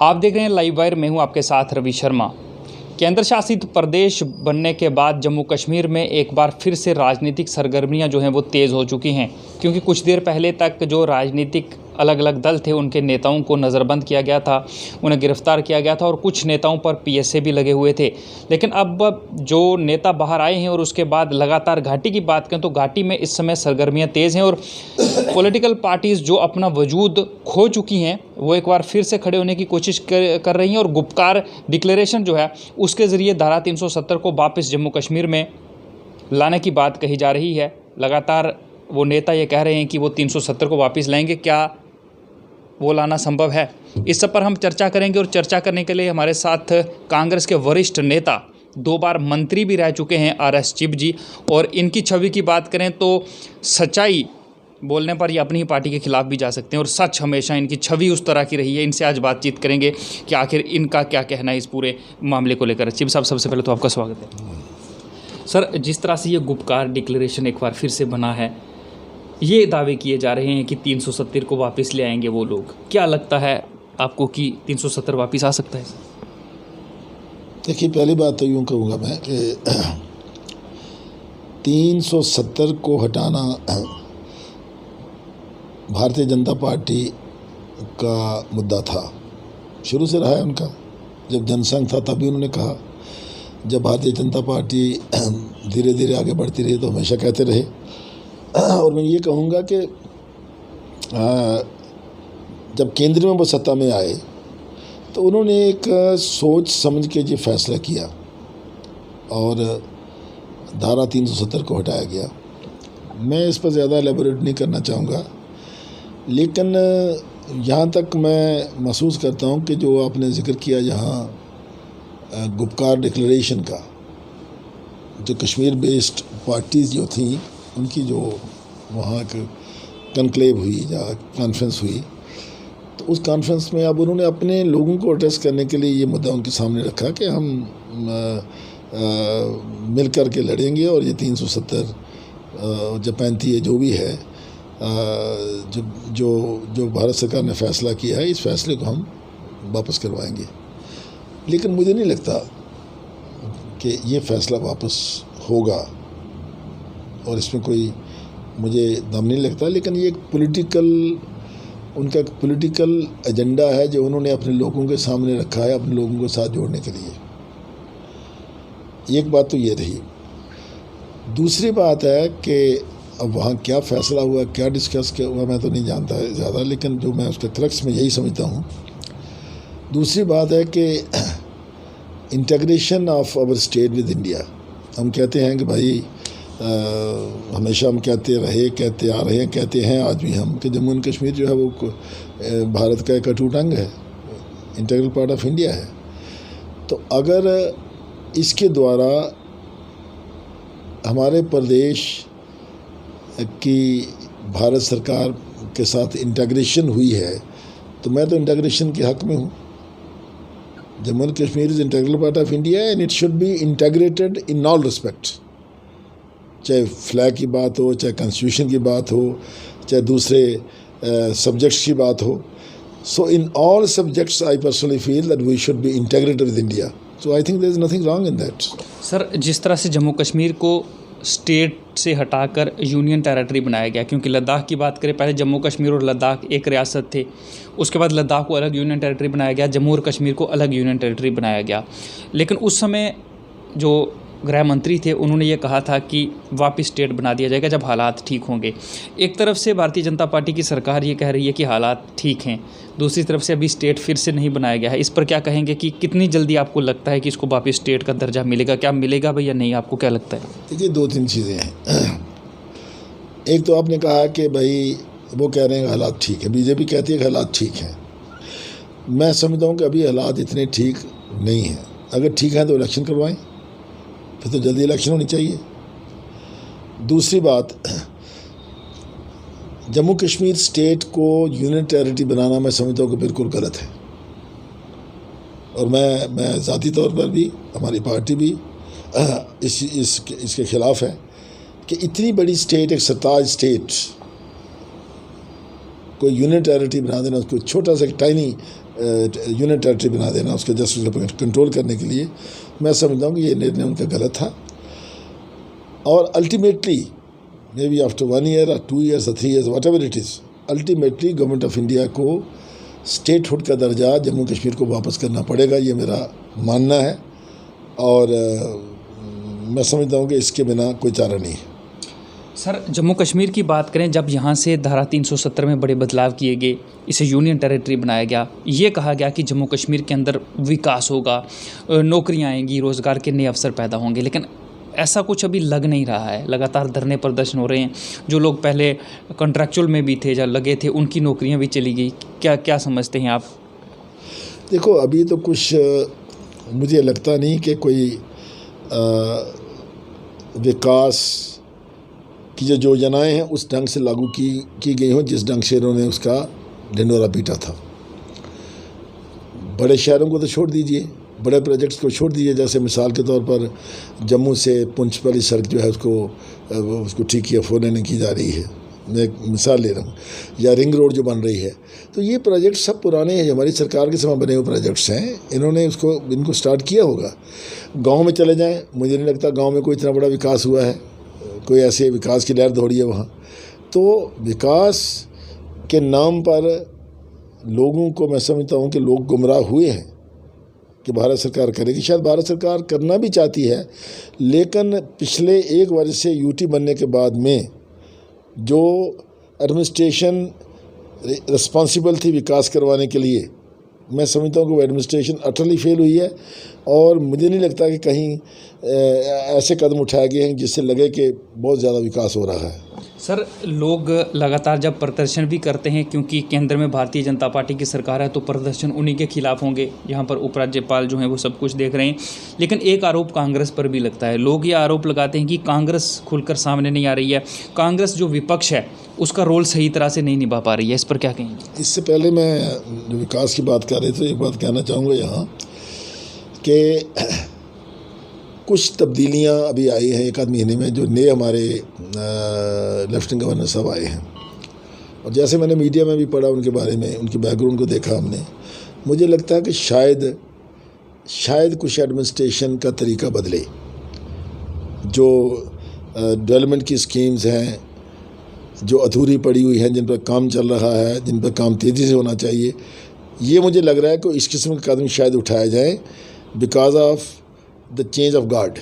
आप देख रहे हैं लाइव वायर। मैं हूं आपके साथ रवि शर्मा। केंद्र शासित प्रदेश बनने के बाद जम्मू कश्मीर में एक बार फिर से राजनीतिक सरगर्मियां जो हैं वो तेज़ हो चुकी हैं, क्योंकि कुछ देर पहले तक जो राजनीतिक अलग अलग दल थे उनके नेताओं को नज़रबंद किया गया था, उन्हें गिरफ्तार किया गया था और कुछ नेताओं पर पीएसए भी लगे हुए थे। लेकिन अब जो नेता बाहर आए हैं और उसके बाद लगातार घाटी की बात करें तो घाटी में इस समय सरगर्मियां तेज़ हैं और पॉलिटिकल पार्टीज़ जो अपना वजूद खो चुकी हैं वो एक बार फिर से खड़े होने की कोशिश कर रही हैं और गुपकार डिक्लेरेशन जो है उसके ज़रिए धारा 370 को वापस जम्मू कश्मीर में लाने की बात कही जा रही है। लगातार वो नेता ये कह रहे हैं कि वो 370 को वापस लाएंगे। क्या वो लाना संभव है? इस सब पर हम चर्चा करेंगे और चर्चा करने के लिए हमारे साथ कांग्रेस के वरिष्ठ नेता, 2 बार मंत्री भी रह चुके हैं, RS चिप जी। और इनकी छवि की बात करें तो सच्चाई बोलने पर ये अपनी ही पार्टी के खिलाफ भी जा सकते हैं और सच हमेशा इनकी छवि उस तरह की रही है। इनसे आज बातचीत करेंगे कि आखिर इनका क्या कहना है इस पूरे मामले को लेकर। चिप साहब, सबसे पहले तो आपका स्वागत है। सर, जिस तरह से ये गुपकार डिक्लेरेशन एक बार फिर से बना है, ये दावे किए जा रहे हैं कि 370 को वापस ले आएंगे वो लोग, क्या लगता है आपको कि 370 वापस आ सकता है? देखिए, पहली बात तो यूँ कहूँगा मैं कि 370 को हटाना भारतीय जनता पार्टी का मुद्दा था, शुरू से रहा है उनका। जब जनसंघ था तभी उन्होंने कहा, जब भारतीय जनता पार्टी धीरे धीरे आगे बढ़ती रही तो हमेशा कहते रहे। और मैं ये कहूँगा कि जब केंद्र में वो सत्ता में आए तो उन्होंने एक सोच समझ के ये फैसला किया और धारा 370 को हटाया गया। मैं इस पर ज़्यादा एलेबोरेट नहीं करना चाहूँगा, लेकिन यहाँ तक मैं महसूस करता हूँ कि जो आपने जिक्र किया यहाँ गुपकार डिक्लेरेशन का, जो कश्मीर बेस्ड पार्टीज़ जो थी उनकी जो वहाँ एक कनक्लेव हुई या कॉन्फ्रेंस हुई, तो उस कॉन्फ्रेंस में अब उन्होंने अपने लोगों को एड्रेस करने के लिए ये मुद्दा उनके सामने रखा कि हम मिल कर के लड़ेंगे और ये 370 जब 35 जो भी है, जो भारत सरकार ने फैसला किया है, इस फैसले को हम वापस करवाएंगे। लेकिन मुझे नहीं लगता कि ये फैसला वापस होगा और इसमें कोई मुझे दम नहीं लगता। लेकिन ये एक उनका एक पॉलिटिकल एजेंडा है जो उन्होंने अपने लोगों के सामने रखा है, अपने लोगों को साथ जोड़ने के लिए। एक बात तो ये रही। दूसरी बात है कि अब वहाँ क्या फ़ैसला हुआ, क्या डिस्कस किया हुआ, मैं तो नहीं जानता ज़्यादा, लेकिन जो मैं उसके क्रक्स में यही समझता हूँ। दूसरी बात है कि integration of our state with India. हम कहते हैं कि भाई हमेशा हम कहते आ रहे हैं, कहते हैं आज भी हम कि जम्मू एंड कश्मीर जो है वो भारत का एक अटूट अंग है, इंटीग्रल पार्ट ऑफ इंडिया है। तो अगर इसके द्वारा हमारे प्रदेश की भारत सरकार के साथ इंटीग्रेशन हुई है तो मैं तो इंटीग्रेशन के हक़ में हूँ। Jammu and Kashmir is integral part of India and it should be integrated in all respect, चाहे फ्लैग की बात हो, चाहे कॉन्स्टिट्यूशन की बात हो, चाहे दूसरे सब्जेक्ट्स की बात हो। So in all subjects I personally feel that we should be integrated with India. So I think there is nothing wrong in that. Sir, जिस तरह से जम्मू कश्मीर को स्टेट से हटाकर यूनियन टेरिटरी बनाया गया, क्योंकि लद्दाख की बात करें, पहले जम्मू कश्मीर और लद्दाख एक रियासत थे, उसके बाद लद्दाख को अलग यूनियन टेरिटरी बनाया गया, जम्मू और कश्मीर को अलग यूनियन टेरिटरी बनाया गया। लेकिन उस समय जो गृह मंत्री थे उन्होंने ये कहा था कि वापस स्टेट बना दिया जाएगा जब हालात ठीक होंगे। एक तरफ से भारतीय जनता पार्टी की सरकार ये कह रही है कि हालात ठीक हैं, दूसरी तरफ से अभी स्टेट फिर से नहीं बनाया गया है। इस पर क्या कहेंगे कि कितनी जल्दी आपको लगता है कि इसको वापस स्टेट का दर्जा मिलेगा? क्या मिलेगा भैया नहीं, आपको क्या लगता है? देखिए, 2-3 चीज़ें हैं। एक तो आपने कहा कि भाई वो कह रहे हैं हालात ठीक है, बीजेपी कहती है कि हालात ठीक हैं। मैं समझता हूँ कि अभी हालात इतने ठीक नहीं हैं। अगर ठीक है तो इलेक्शन करवाएं, फिर तो जल्दी इलेक्शन होनी चाहिए। दूसरी बात, जम्मू कश्मीर स्टेट को यूनियन टेरिटरी बनाना मैं समझता हूँ कि बिल्कुल गलत है और मैं ज़ाती तौर पर भी, हमारी पार्टी भी इसके ख़िलाफ़ है कि इतनी बड़ी स्टेट, एक सरताज स्टेट को यूनियन टेरिटरी बना देना, उसको छोटा सा टाइनी यूनियन टेरिटरी बना देना, उसके जस्ट कंट्रोल करने के लिए, मैं समझता हूँ कि ये निर्णय उनका गलत था। और ultimately may be after 1 year or 2 years or 3 years what ever it is, ultimately government of India को स्टेटहुड का दर्जा जम्मू कश्मीर को वापस करना पड़ेगा, ये मेरा मानना है। और मैं समझता हूँ कि इसके बिना कोई चारा नहीं है। सर, जम्मू कश्मीर की बात करें, जब यहाँ से धारा 370 में बड़े बदलाव किए गए, इसे यूनियन टेरिटरी बनाया गया, ये कहा गया कि जम्मू कश्मीर के अंदर विकास होगा, नौकरियाँ आएंगी, रोज़गार के नए अवसर पैदा होंगे, लेकिन ऐसा कुछ अभी लग नहीं रहा है। लगातार धरने प्रदर्शन हो रहे हैं। जो लोग पहले कॉन्ट्रैक्चुअल में भी थे, जब लगे थे, उनकी नौकरियाँ भी चली गई। क्या समझते हैं आप? देखो, अभी तो कुछ मुझे लगता नहीं कि कोई विकास की जो योजनाएं हैं उस ढंग से लागू की गई हों जिस ढंग से इन्होंने उसका ढिंढोरा पीटा था। बड़े शहरों को तो छोड़ दीजिए, बड़े प्रोजेक्ट्स को छोड़ दीजिए, जैसे मिसाल के तौर पर जम्मू से पुंछ वाली सड़क जो है उसको ठीक किया, 4 लेन की जा रही है, मैं एक मिसाल ले रहा हूँ, या रिंग रोड जो बन रही है। तो ये प्रोजेक्ट सब पुराने हैं, हमारी सरकार के समय बने हुए प्रोजेक्ट्स हैं। इन्होंने इनको स्टार्ट किया होगा। गांव में चले जाएं, मुझे नहीं लगता गांव में कोई इतना बड़ा विकास हुआ है, कोई ऐसे विकास की लहर दौड़ी है वहाँ। तो विकास के नाम पर लोगों को, मैं समझता हूँ कि लोग गुमराह हुए हैं कि भारत सरकार करेगी। शायद भारत सरकार करना भी चाहती है, लेकिन पिछले 1 वर्ष से यूटी बनने के बाद में जो एडमिनिस्ट्रेशन रिस्पॉन्सिबल थी विकास करवाने के लिए, मैं समझता हूँ कि वो एडमिनिस्ट्रेशन अटरली फेल हुई है। और मुझे नहीं लगता कि कहीं ऐसे कदम उठाए गए हैं जिससे लगे कि बहुत ज़्यादा विकास हो रहा है। सर, लोग लगातार जब प्रदर्शन भी करते हैं, क्योंकि केंद्र में भारतीय जनता पार्टी की सरकार है, तो प्रदर्शन उन्हीं के खिलाफ होंगे। यहाँ पर उपराज्यपाल जो हैं वो सब कुछ देख रहे हैं। लेकिन एक आरोप कांग्रेस पर भी लगता है। लोग ये आरोप लगाते हैं कि कांग्रेस खुलकर सामने नहीं आ रही है, कांग्रेस जो विपक्ष है उसका रोल सही तरह से नहीं निभा पा रही है। इस पर क्या कहेंगे? इससे पहले मैं जो विकास की बात कर रहे थे, एक बात कहना चाहूँगा यहाँ कि कुछ तब्दीलियाँ अभी आई हैं 1 आध महीने में, जो नए हमारे लेफ्टिनेंट गवर्नर साहब आए हैं। और जैसे मैंने मीडिया में भी पढ़ा उनके बारे में, उनके बैकग्राउंड को देखा हमने, मुझे लगता है कि शायद कुछ एडमिनिस्ट्रेशन का तरीका बदले। जो डेवलपमेंट की स्कीम्स हैं जो अधूरी पड़ी हुई हैं, जिन पर काम चल रहा है, जिन पर काम तेज़ी से होना चाहिए, ये मुझे लग रहा है कि इस किस्म के कदम शायद उठाए जाएँ because of the change of guard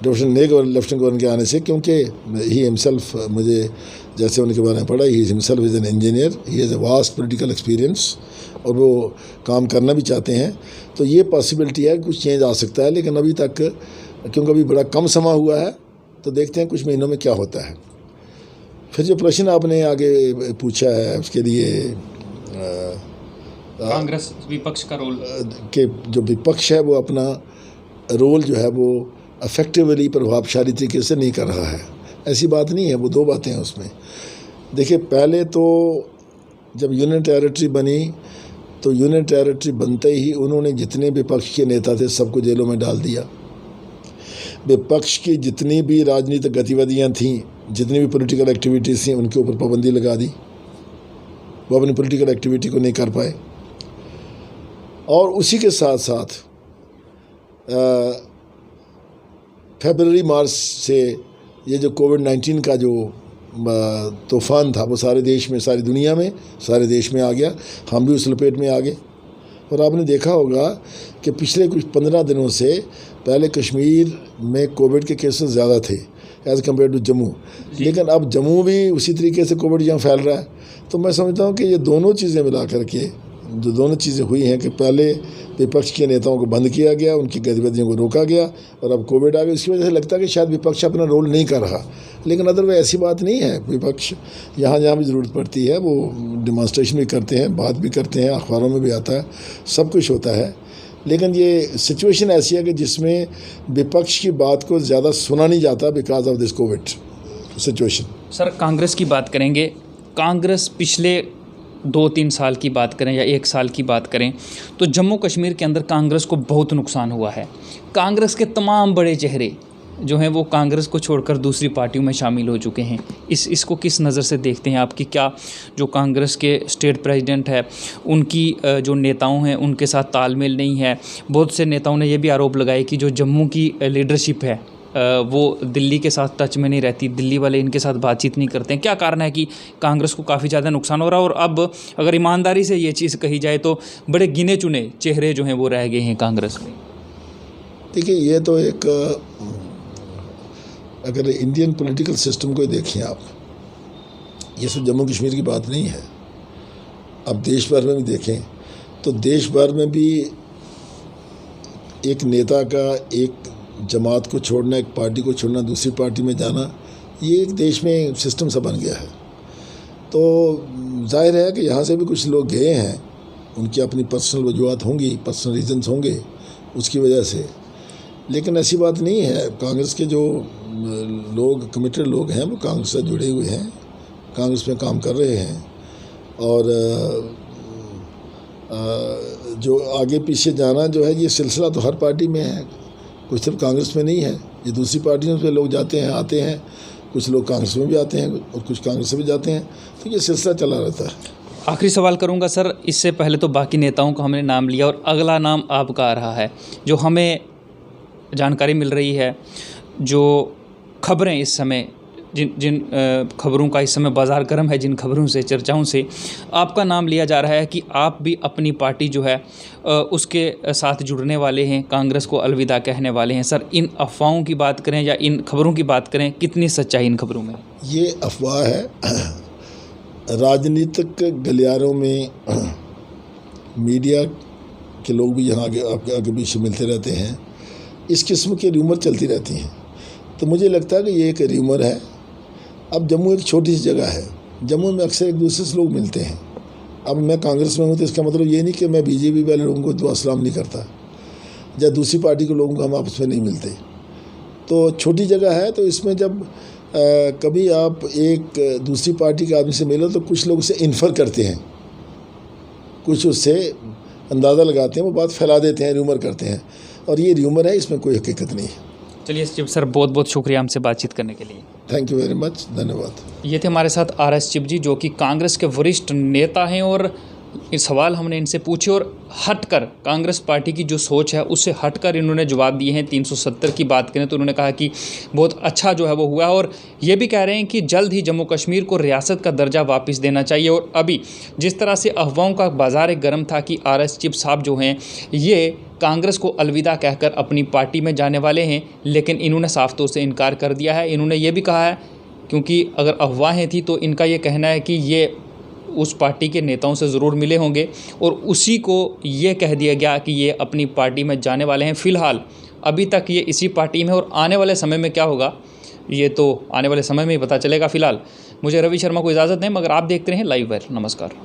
lieutenant governor के आने से। क्योंकि ही हिमसेल्फ, मुझे जैसे उनके बारे में पढ़ा, he himself is an engineer, he has a vast political experience, और वो काम करना भी चाहते हैं। तो ये पॉसिबिलिटी है कि कुछ चेंज आ सकता है, लेकिन अभी तक क्योंकि अभी बड़ा कम समय हुआ है, तो देखते हैं कुछ महीनों में क्या होता है। फिर जो प्रश्न आपने आगे पूछा है उसके लिए कांग्रेस विपक्ष का रोल, कि जो विपक्ष है वो अपना रोल जो है वो इफेक्टिवली, प्रभावशाली तरीके से नहीं कर रहा है, ऐसी बात नहीं है। वो 2 बातें हैं उसमें। देखिए, पहले तो जब यूनियन टेरिटरी बनी, तो यूनियन टेरिटरी बनते ही उन्होंने जितने विपक्ष के नेता थे सबको जेलों में डाल दिया। विपक्ष की जितनी भी राजनीतिक गतिविधियाँ थीं, जितनी भी पॉलिटिकल एक्टिविटीज़ थीं, उनके ऊपर पाबंदी लगा दी। वो अपनी पॉलिटिकल एक्टिविटी को नहीं कर पाए। और उसी के साथ साथ फरवरी मार्च से ये जो कोविड-19 का जो तूफ़ान था वो सारे देश में, सारी दुनिया में, सारे देश में आ गया। हम भी उस लपेट में आ गए। और आपने देखा होगा कि पिछले कुछ 15 दिनों से पहले कश्मीर में कोविड के केसेस ज़्यादा थे एज़ कम्पेयर टू जम्मू, लेकिन अब जम्मू भी उसी तरीके से कोविड यहाँ फैल रहा है। तो मैं समझता हूँ कि ये दोनों चीज़ें मिला करके, जो दोनों चीज़ें हुई हैं कि पहले विपक्ष के नेताओं को बंद किया गया, उनकी गतिविधियों को रोका गया, और अब कोविड आ गया, इसकी वजह से लगता है कि शायद विपक्ष अपना रोल नहीं कर रहा। लेकिन अदरवाइज ऐसी बात नहीं है। विपक्ष जहाँ जहाँ भी ज़रूरत पड़ती है वो डिमॉन्स्ट्रेशन भी करते हैं, बात भी करते हैं, अखबारों में भी आता है, सब कुछ होता है। लेकिन ये सिचुएशन ऐसी है कि जिसमें विपक्ष की बात को ज़्यादा सुना नहीं जाता because of this Covid situation. Sir, Congress की बात करेंगे। कांग्रेस पिछले 2-3 साल की बात करें या 1 साल की बात करें, तो जम्मू कश्मीर के अंदर कांग्रेस को बहुत नुकसान हुआ है। कांग्रेस के तमाम बड़े चेहरे जो हैं वो कांग्रेस को छोड़कर दूसरी पार्टियों में शामिल हो चुके हैं। इसको किस नज़र से देखते हैं आपकी? क्या जो कांग्रेस के स्टेट प्रेसिडेंट है उनकी जो नेताओं हैं उनके साथ तालमेल नहीं है? बहुत से नेताओं ने यह भी आरोप लगाए कि जो जम्मू की लीडरशिप है वो दिल्ली के साथ टच में नहीं रहती, दिल्ली वाले इनके साथ बातचीत नहीं करते हैं। क्या कारण है कि कांग्रेस को काफ़ी ज़्यादा नुकसान हो रहा है? और अब अगर ईमानदारी से ये चीज़ कही जाए तो बड़े गिने चुने चेहरे जो हैं वो रह गए हैं कांग्रेस में। देखिए, ये तो एक अगर इंडियन पॉलिटिकल सिस्टम को देखें आप, ये सिर्फ जम्मू कश्मीर की बात नहीं है। अब देश भर में भी देखें तो देश भर में भी एक नेता का एक जमात को छोड़ना, एक पार्टी को छोड़ना, दूसरी पार्टी में जाना, ये एक देश में सिस्टम सा बन गया है। तो जाहिर है कि यहाँ से भी कुछ लोग गए हैं, उनकी अपनी पर्सनल वजूहत होंगी, पर्सनल रीजंस होंगे उसकी वजह से, लेकिन ऐसी बात नहीं है। कांग्रेस के जो लोग, कमिटेड लोग हैं, वो कांग्रेस से जुड़े हुए हैं, कांग्रेस में काम कर रहे हैं। और जो आगे पीछे जाना जो है, ये सिलसिला तो हर पार्टी में है, कुछ सिर्फ कांग्रेस में नहीं है। ये दूसरी पार्टियों से लोग जाते हैं, आते हैं, कुछ लोग कांग्रेस में भी आते हैं और कुछ कांग्रेस से भी जाते हैं, तो ये सिलसिला चला रहता है। आखिरी सवाल करूंगा सर, इससे पहले तो बाकी नेताओं का हमने नाम लिया और अगला नाम आपका आ रहा है। जो हमें जानकारी मिल रही है, जो खबरें इस समय जिन खबरों का इस समय बाज़ार गर्म है, जिन खबरों से, चर्चाओं से आपका नाम लिया जा रहा है कि आप भी अपनी पार्टी जो है उसके साथ जुड़ने वाले हैं, कांग्रेस को अलविदा कहने वाले हैं। सर, इन अफवाहों की बात करें या इन खबरों की बात करें, कितनी सच्चाई इन खबरों में? ये अफवाह है। राजनीतिक गलियारों में मीडिया के लोग भी यहाँ आगे पीछे मिलते रहते हैं, इस किस्म की र्यूमर चलती रहती हैं। तो मुझे लगता है कि ये एक र्यूमर है। अब जम्मू एक छोटी सी जगह है, जम्मू में अक्सर एक दूसरे से लोग मिलते हैं। अब मैं कांग्रेस में हूँ तो इसका मतलब ये नहीं कि मैं बीजेपी वाले लोगों को दुआ सलाम नहीं करता, या दूसरी पार्टी के लोगों को हम आपस में नहीं मिलते। तो छोटी जगह है, तो इसमें जब कभी आप एक दूसरी पार्टी के आदमी से मिलो तो कुछ लोग उसे इन्फर करते हैं, कुछ उससे अंदाज़ा लगाते हैं, वो बात फैला देते हैं, र्यूमर करते हैं, और ये र्यूमर है, इसमें कोई हकीकत नहीं है। चलिए चिप सर, बहुत बहुत शुक्रिया हमसे बातचीट करने के लिए। थैंक यू वेरी मच, धन्यवाद। ये थे हमारे साथ RS चिप जी, जो कि कांग्रेस के वरिष्ठ नेता हैं, और इस सवाल हमने इनसे पूछे और हटकर कांग्रेस पार्टी की जो सोच है उससे हटकर इन्होंने जवाब दिए हैं। 370 की बात करें तो उन्होंने कहा कि बहुत अच्छा जो है वो हुआ है, और ये भी कह रहे हैं कि जल्द ही जम्मू कश्मीर को रियासत का दर्जा वापस देना चाहिए। और अभी जिस तरह से अफवाहों का बाजार एक गर्म था कि RS चिप साहब जो हैं ये कांग्रेस को अलविदा कहकर अपनी पार्टी में जाने वाले हैं, लेकिन इन्होंने साफ तौर से इनकार कर दिया है। इन्होंने ये भी कहा है, क्योंकि अगर अफवाहें थी तो इनका ये कहना है कि ये उस पार्टी के नेताओं से ज़रूर मिले होंगे और उसी को ये कह दिया गया कि ये अपनी पार्टी में जाने वाले हैं। फ़िलहाल अभी तक ये इसी पार्टी में, और आने वाले समय में क्या होगा ये तो आने वाले समय में ही पता चलेगा। फ़िलहाल मुझे रवि शर्मा को इजाज़त दें, मगर आप देखते रहें लाइव वायर। नमस्कार।